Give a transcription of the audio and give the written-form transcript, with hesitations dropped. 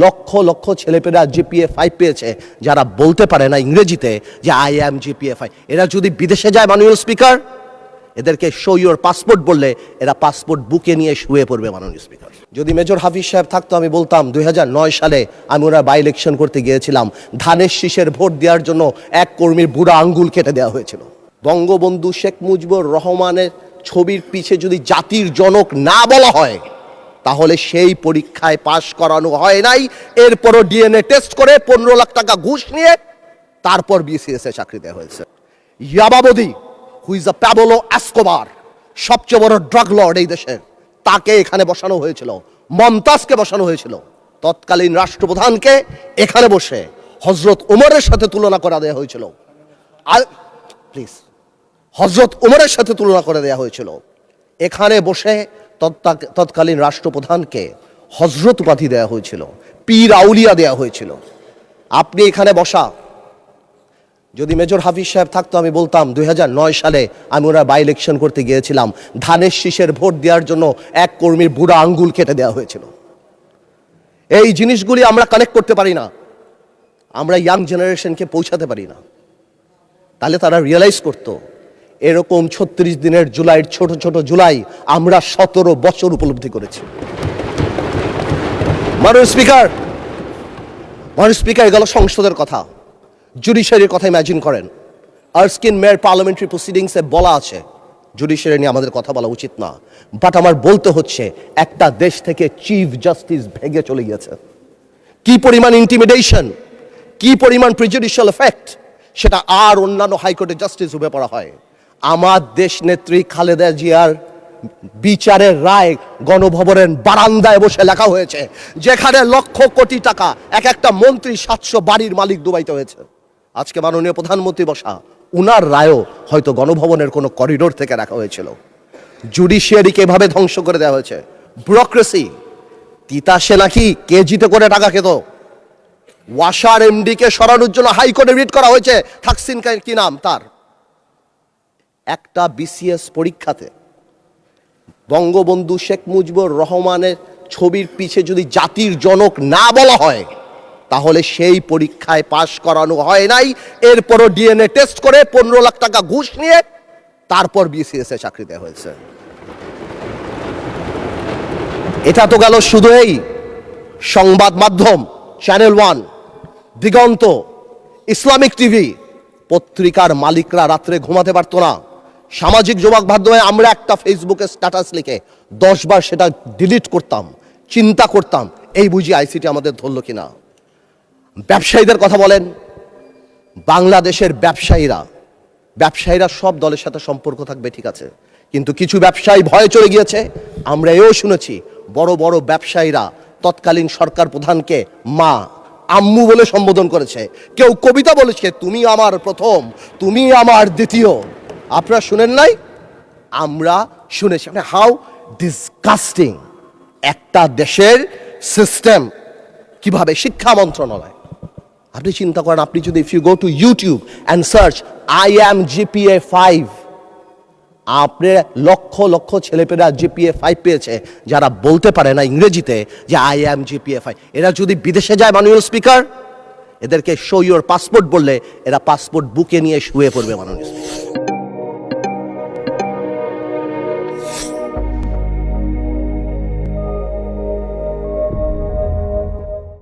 লক্ষ লক্ষ ছেলেপেলেরা জিপিএ 5 পেয়েছে, যারা বলতে পারে না ইংরেজিতে যে আই অ্যাম জিপিএ 5, এরা যদি বিদেশে যায় মাননীয় স্পিকার, এদেরকে শো ইউর পাসপোর্ট বললে এরা পাসপোর্ট বুকে নিয়ে শুয়ে পড়বে মাননীয় স্পিকার। যদি মেজর হাফিজ সাহেব থাকতো আমি বলতাম 2009 সালে আমি ওরা বাই ইলেকশন করতে গিয়েছিলাম, ধানের শীষের ভোট দেওয়ার জন্য এক কর্মীর বুড়া আঙ্গুল কেটে দেওয়া হয়েছিল। বঙ্গবন্ধু শেখ মুজিবুর রহমানের ছবির পিছে যদি জাতির জনক না বলা হয়, তাহলে সেই পরীক্ষায় পাশ করানো হয় নাই। এরপরও ডিএনএ টেস্ট করে 15 লাখ টাকা ঘুষ নিয়ে তারপর বিসিএস এ চাকরি দেওয়া হয়েছে। ইয়াবাবদি who is a Pablo Escobar, সবচেয়ে বড় ড্রাগ লর্ড এই দেশের, তাকে এখানে বসানো হয়েছিল। মমতাজকে বসানো হয়েছিল। তৎকালীন রাষ্ট্রপ্রধানকে এখানে বসে হযরত ওমরের সাথে তুলনা করা দেওয়া হয়েছিল। প্লিজ, হযরত ওমরের সাথে তুলনা করে দেওয়া হয়েছিল। এখানে বসে তৎকালীন রাষ্ট্রপ্রধানকে হযরত উপাধি দেওয়া হয়েছিল, পীর আউলিয়া দেওয়া হয়েছিল। আপনি এখানে বসা, যদি মেজর হাফিজ সাহেব থাকতো আমি বলতাম 2009 সালে আমি ওরা বাই ইলেকশন করতে গিয়েছিলাম, ধানের শীষের ভোট দেওয়ার জন্য এক কর্মীর বুড়া আঙ্গুল কেটে দেওয়া হয়েছিল। এই জিনিসগুলি আমরা কানেক্ট করতে পারি না, আমরা ইয়াং জেনারেশনকে পৌঁছাতে পারি না। তাহলে তারা রিয়েলাইজ করতো এরকম 36 দিনের জুলাইয়ের ছোট ছোট জুলাই আমরা 17 বছর উপলব্ধি করেছি। মাননীয় স্পিকার গেল সংসদের কথা, জুডিশিয়ারির কথা ইমাজিন করেন। আরস্কিন মেয়র পার্লামেন্টারি প্রসিডিংসে বলা আছে জুডিশিয়ারি নিয়ে আমাদের কথা বলা উচিত না, বাট আমার বলতে হচ্ছে একটা দেশ থেকে চিফ জাস্টিস ভেঙে চলে গিয়েছে। কি পরিমাণ ইন্টিমিডেশন, কি পরিমাণ প্রিজুডিশিয়াল এফেক্ট, সেটা আর অন্যান্য হাইকোর্টের জাস্টিস রূপে পড়া হয়। আমার দেশ নেত্রী খালেদা জিয়ার বিচারের রায় গণভবনের বারান্দায় বসে লেখা হয়েছে, যেখানে লক্ষ কোটি টাকা এক একটা মন্ত্রী 700 বাড়ির মালিক ডুবাইতে হয়েছে। আজকে মাননীয় প্রধানমন্ত্রী বসা, উনার রায়ও হয়তো গণভবনের কোনো করিডোর থেকে রাখা হয়েছিল। জুডিশিয়ারিকে এভাবে ধ্বংস করে দেওয়া হয়েছে। ব্যুরোক্রেসি, তিতাসে নাকি কেজিতে করে টাকা খেত। ওয়াসার এমডিকে সরানোর জন্য হাইকোর্টে রিট করা হয়েছে, থাকসিন কি নাম তার। একটা বিসিএস পরীক্ষাতে বঙ্গবন্ধু শেখ মুজিবুর রহমানের ছবির পিছে যদি জাতির জনক না বলা হয়, তাহলে সেই পরীক্ষায় পাশ করানো হয় নাই। এরপরও ডিএনএ টেস্ট করে 15 লাখ টাকা ঘুষ নিয়ে তারপর বিসিএস এ চাকরি দেওয়া হয়েছে। এটা তো গেল শুধু এই সংবাদ মাধ্যম, চ্যানেল 1, দিগন্ত, ইসলামিক টিভি। পত্রিকার মালিকরা রাত্রে ঘুমাতে পারতো না। সামাজিক যোগাযোগ মাধ্যমে আমরা একটা ফেসবুকে স্ট্যাটাস লিখে 10 বার সেটা ডিলিট করতাম, চিন্তা করতাম এই বুঝি আইসিটি আমাদের ধরলো কিনা। ব্যবসায়ীদের কথা বলেন, বাংলাদেশের ব্যবসায়ীরা সব দলের সাথে সম্পর্ক থাকবে ঠিক আছে, কিন্তু কিছু ব্যবসায়ী ভয়ে চলে গিয়েছে। আমরা এও শুনেছি বড় বড় ব্যবসায়ীরা তৎকালীন সরকার প্রধানকে মা, আম্মু বলে সম্বোধন করেছে। কেউ কবিতা বলেছে, তুমি আমার প্রথম, তুমি আমার দ্বিতীয়। আপনারা শুনেন নাই? আমরা শুনেছি। মানে হাউ ডিসগাস্টিং একটা দেশের সিস্টেম। কিভাবে শিক্ষা মন্ত্রণালয়, আপনি চিন্তা করেন, আপনি যদি if you go to YouTube and search I am GPA 5, আপনি লক্ষ লক্ষ ছেলেপেলেরা জিপিএ 5 পেয়েছে, যারা বলতে পারে না ইংরেজিতে যে আই অ্যাম জিপিএ 5, এরা যদি বিদেশে যায় মাননীয় স্পিকার, এদেরকে শো ইউর পাসপোর্ট বললে এরা পাসপোর্ট বুকে নিয়ে শুয়ে পড়বে মাননীয় স্পিকার।